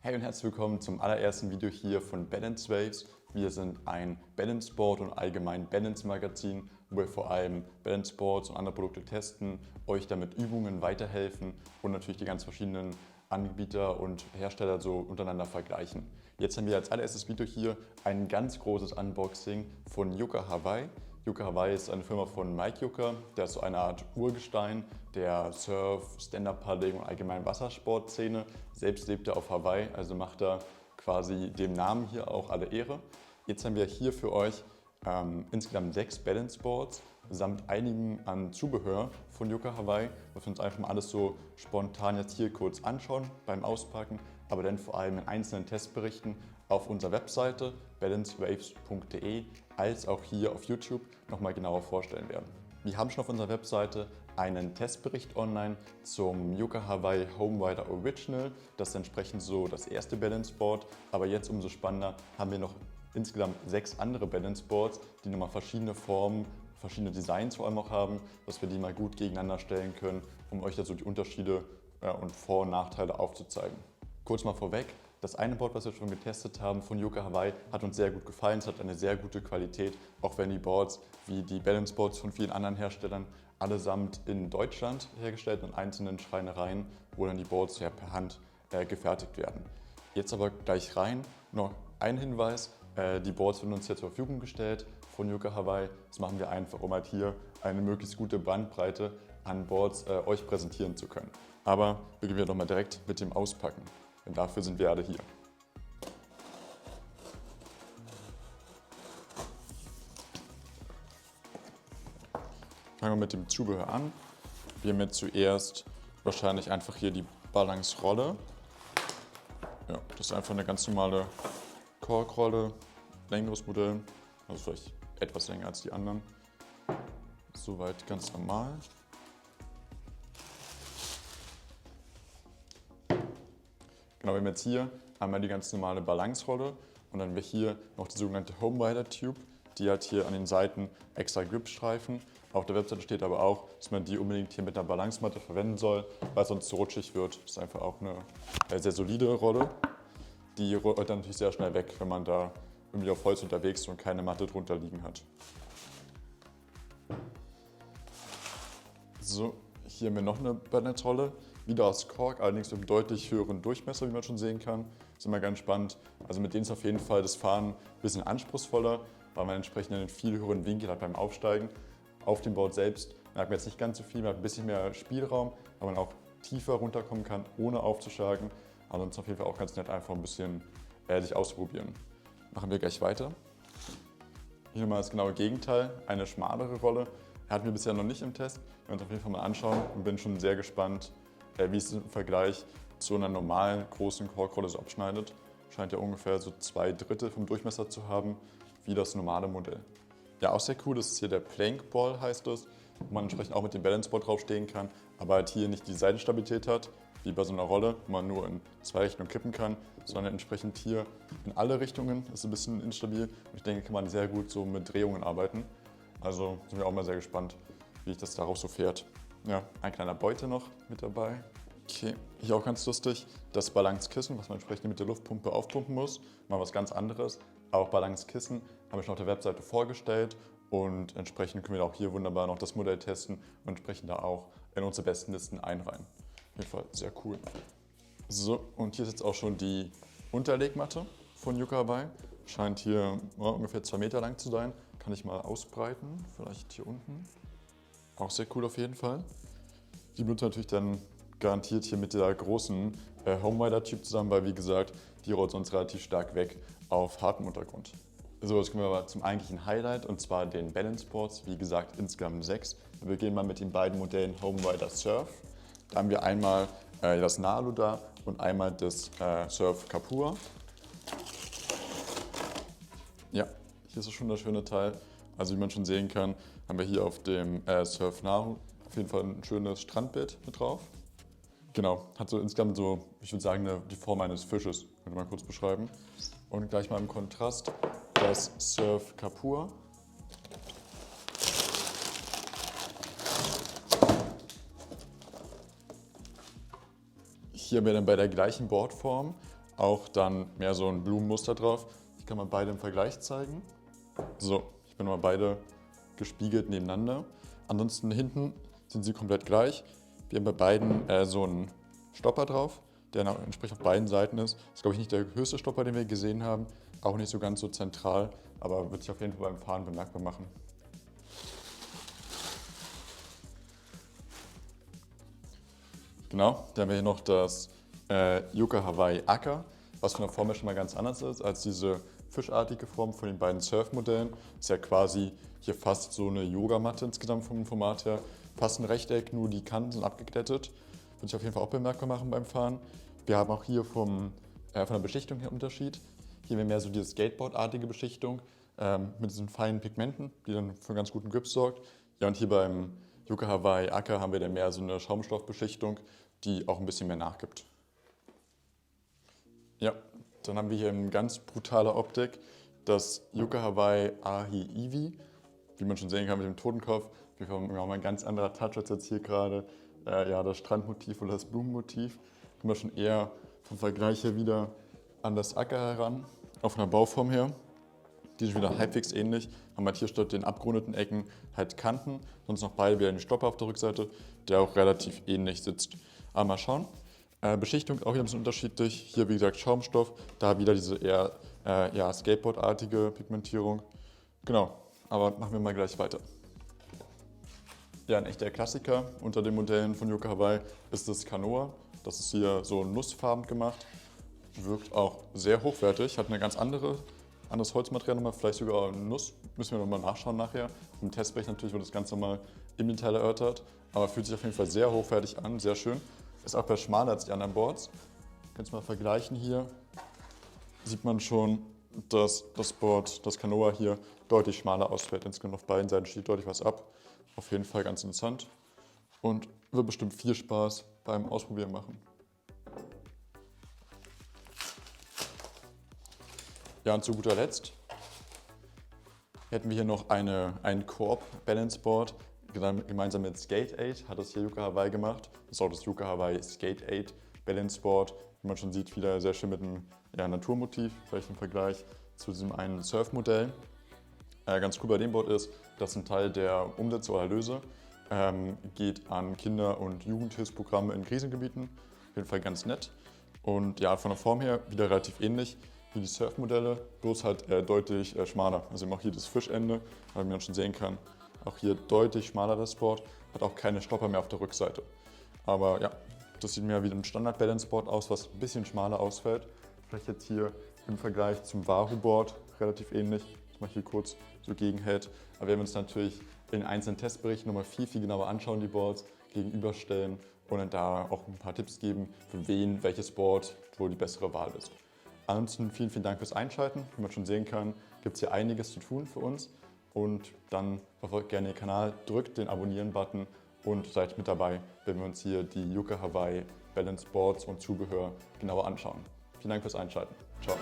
Hey und herzlich willkommen zum allerersten Video hier von Balance Waves. Wir sind ein Balance Board und allgemein Balance Magazin, wo wir vor allem Balance Boards und andere Produkte testen, euch damit Übungen weiterhelfen und natürlich die ganz verschiedenen Anbieter und Hersteller so untereinander vergleichen. Jetzt haben wir als allererstes Video hier ein ganz großes Unboxing von Yucca Hawaii. Yucca Hawaii ist eine Firma von Mike Yucca, der ist so eine Art Urgestein der Surf-, Stand-Up-Paddling und allgemeinen Wassersportszene. Selbst lebt er auf Hawaii, also macht er quasi dem Namen hier auch alle Ehre. Jetzt haben wir hier für euch insgesamt 6 Balance Boards samt einigen an Zubehör von Yucca Hawaii, was wir uns einfach mal alles so spontan jetzt hier kurz anschauen beim Auspacken, aber dann vor allem in einzelnen Testberichten auf unserer Webseite balancewaves.de als auch hier auf YouTube nochmal genauer vorstellen werden. Wir haben schon auf unserer Webseite einen Testbericht online zum Yucca Hawaii Homerider Original. Das ist entsprechend so das erste Balance Board, aber jetzt umso spannender haben wir noch insgesamt 6 andere Balance Boards, die nochmal verschiedene Formen, verschiedene Designs vor allem auch haben, dass wir die mal gut gegeneinander stellen können, um euch da so die Unterschiede und Vor- und Nachteile aufzuzeigen. Kurz mal vorweg, das eine Board, was wir schon getestet haben von Yucca Hawaii, hat uns sehr gut gefallen. Es hat eine sehr gute Qualität, auch wenn die Boards wie die Balance Boards von vielen anderen Herstellern allesamt in Deutschland hergestellt und in einzelnen Schreinereien, wo dann die Boards ja per Hand gefertigt werden. Jetzt aber gleich rein. Noch ein Hinweis, die Boards werden uns hier zur Verfügung gestellt von Yucca Hawaii. Das machen wir einfach, um halt hier eine möglichst gute Bandbreite an Boards euch präsentieren zu können. Aber beginnen wir doch mal direkt mit dem Auspacken, denn dafür sind wir alle hier. Fangen wir mit dem Zubehör an. Wir haben jetzt zuerst wahrscheinlich einfach hier die Balance-Rolle. Ja, das ist einfach eine ganz normale Korkrolle, längeres Modell, also vielleicht etwas länger als die anderen. Soweit ganz normal. Genau, wir haben jetzt hier einmal die ganz normale Balance-Rolle und dann haben wir hier noch die sogenannte Homerider Tube. Die hat hier an den Seiten extra Gripstreifen. Auf der Webseite steht aber auch, dass man die unbedingt hier mit einer Balancematte verwenden soll, weil sonst zu rutschig wird. Das ist einfach auch eine sehr solide Rolle. Die rollt dann natürlich sehr schnell weg, wenn man da irgendwie auf Holz unterwegs ist und keine Matte drunter liegen hat. So, hier haben wir noch eine Balance-Rolle. Wieder aus Kork, allerdings mit einem deutlich höheren Durchmesser, wie man schon sehen kann. Das ist immer ganz spannend. Also mit denen ist auf jeden Fall das Fahren ein bisschen anspruchsvoller, weil man entsprechend einen viel höheren Winkel hat beim Aufsteigen. Auf dem Board selbst merkt man jetzt nicht ganz so viel, man hat ein bisschen mehr Spielraum, weil man auch tiefer runterkommen kann, ohne aufzusteigen. Ansonsten auf jeden Fall auch ganz nett, einfach ein bisschen sich ausprobieren. Machen wir gleich weiter. Hier mal das genaue Gegenteil, eine schmalere Rolle. Hatten wir bisher noch nicht im Test. Wir werden uns auf jeden Fall mal anschauen und bin schon sehr gespannt, wie es im Vergleich zu einer normalen großen Korkrolle so abschneidet. Scheint ja ungefähr so 2/3 vom Durchmesser zu haben, wie das normale Modell. Ja, auch sehr cool, das ist hier der Plank Ball, heißt es, wo man entsprechend auch mit dem Balance Board draufstehen kann, aber halt hier nicht die Seitenstabilität hat, wie bei so einer Rolle, wo man nur in 2 Richtungen kippen kann, sondern entsprechend hier in alle Richtungen, ist ein bisschen instabil und ich denke, kann man sehr gut so mit Drehungen arbeiten. Also sind wir auch mal sehr gespannt, wie sich das darauf so fährt. Ja, ein kleiner Beutel noch mit dabei. Okay, hier auch ganz lustig, das Balancekissen, was man entsprechend mit der Luftpumpe aufpumpen muss. Mal was ganz anderes. Auch Balancekissen haben wir schon auf der Webseite vorgestellt und entsprechend können wir auch hier wunderbar noch das Modell testen und entsprechend da auch in unsere besten Listen einreihen. Auf jeden Fall sehr cool. So, und hier ist jetzt auch schon die Unterlegmatte von Yucca Hawaii. Scheint hier ungefähr 2 Meter lang zu sein. Kann ich mal ausbreiten, vielleicht hier unten. Auch sehr cool auf jeden Fall. Die benutzen natürlich dann garantiert hier mit der großen Homerider Tube zusammen, weil wie gesagt, die rollt sonst relativ stark weg auf hartem Untergrund. So, jetzt kommen wir aber zum eigentlichen Highlight und zwar den Balance Boards. Wie gesagt, insgesamt 6. Wir beginnen mal mit den beiden Modellen Homerider Surf. Da haben wir einmal das Nalu da und einmal das Surf Kapua. Ja, hier ist schon das schöne Teil. Also wie man schon sehen kann, haben wir hier auf dem Surf Nalu auf jeden Fall ein schönes Strandbild mit drauf. Genau, hat so insgesamt so, ich würde sagen, die Form eines Fisches, könnte man kurz beschreiben. Und gleich mal im Kontrast das Surf Kapua. Hier haben wir dann bei der gleichen Boardform auch dann mehr so ein Blumenmuster drauf. Die kann man beide im Vergleich zeigen. So, ich bin mal beide gespiegelt nebeneinander. Ansonsten hinten sind sie komplett gleich. Wir haben bei beiden so einen Stopper drauf, der entsprechend auf beiden Seiten ist. Das ist, glaube ich, nicht der höchste Stopper, den wir gesehen haben. Auch nicht so ganz so zentral, aber wird sich auf jeden Fall beim Fahren bemerkbar machen. Genau, dann haben wir hier noch das Yucca Hawaii Aka, was von der Form her schon mal ganz anders ist als diese fischartige Form von den beiden Surfmodellen. Ist ja quasi hier fast so eine Yogamatte insgesamt vom Format her. Fast ein Rechteck, nur die Kanten sind abgeglättet. Würde ich auf jeden Fall auch bemerkbar machen beim Fahren. Wir haben auch hier von der Beschichtung her Unterschied. Hier haben wir mehr so diese Skateboardartige Beschichtung mit diesen feinen Pigmenten, die dann für einen ganz guten Grip sorgt. Ja, und hier beim Yucca Hawaii Aka haben wir dann mehr so eine Schaumstoffbeschichtung, die auch ein bisschen mehr nachgibt. Ja, dann haben wir hier in ganz brutaler Optik das Yucca Hawaii Ahi Iwi. Wie man schon sehen kann mit dem Totenkopf. Wir haben auch mal ein ganz anderer Touch als jetzt hier gerade das Strandmotiv oder das Blumenmotiv. Kommen wir schon eher vom Vergleich her wieder an das Aka heran, auch von der Bauform her. Die sind wieder halbwegs ähnlich, haben halt hier statt den abgerundeten Ecken halt Kanten, sonst noch beide wieder den Stopper auf der Rückseite, der auch relativ ähnlich sitzt. Aber mal schauen. Beschichtung auch wieder ein bisschen unterschiedlich. Hier wie gesagt Schaumstoff, da wieder diese eher Skateboardartige Pigmentierung. Genau, aber machen wir mal gleich weiter. Ja, ein echter Klassiker unter den Modellen von Yucca Hawaii ist das Kanoa. Das ist hier so nussfarben gemacht, wirkt auch sehr hochwertig, hat eine ganz anderes Holzmaterial nochmal, vielleicht sogar Nuss, müssen wir nochmal nachschauen nachher. Im Testbericht natürlich wird das Ganze mal im Detail erörtert, aber fühlt sich auf jeden Fall sehr hochwertig an, sehr schön. Ist auch schmaler als die anderen Boards. Kannst du mal vergleichen hier, sieht man schon, dass das Board, das Kanoa hier deutlich schmaler ausfällt. Insgesamt auf beiden Seiten steht deutlich was ab. Auf jeden Fall ganz interessant und wird bestimmt viel Spaß beim Ausprobieren machen. Ja, und zu guter Letzt hätten wir hier noch ein Korb Balance Board, gemeinsam mit Skate 8 hat das hier Yucca Hawaii gemacht. Das ist auch das Yucca Hawaii Skate 8 Balance Board. Wie man schon sieht, wieder sehr schön mit einem Naturmotiv, vielleicht im Vergleich zu diesem einen Surfmodell. Ganz cool bei dem Board ist, dass ein Teil der Umsätze oder Erlöse geht an Kinder- und Jugendhilfsprogramme in Krisengebieten. Auf jeden Fall ganz nett. Und ja, von der Form her wieder relativ ähnlich wie die Surfmodelle, bloß halt deutlich schmaler. Also auch hier das Fischende, wie man schon sehen kann, auch hier deutlich schmaler das Board, hat auch keine Stopper mehr auf der Rückseite. Aber ja, das sieht mehr wie ein Standard-Balance-Board aus, was ein bisschen schmaler ausfällt. Vielleicht jetzt hier im Vergleich zum Wahoo-Board relativ ähnlich, das man hier kurz so gegenhält. Aber wir werden uns natürlich in einzelnen Testberichten nochmal viel genauer anschauen, die Boards, gegenüberstellen und dann da auch ein paar Tipps geben, für wen welches Board wohl die bessere Wahl ist. Ansonsten vielen Dank fürs Einschalten. Wie man schon sehen kann, gibt es hier einiges zu tun für uns. Und dann verfolgt gerne den Kanal, drückt den Abonnieren-Button und seid mit dabei, wenn wir uns hier die Yucca Hawaii Balance Boards und Zubehör genauer anschauen. Vielen Dank fürs Einschalten. Ciao.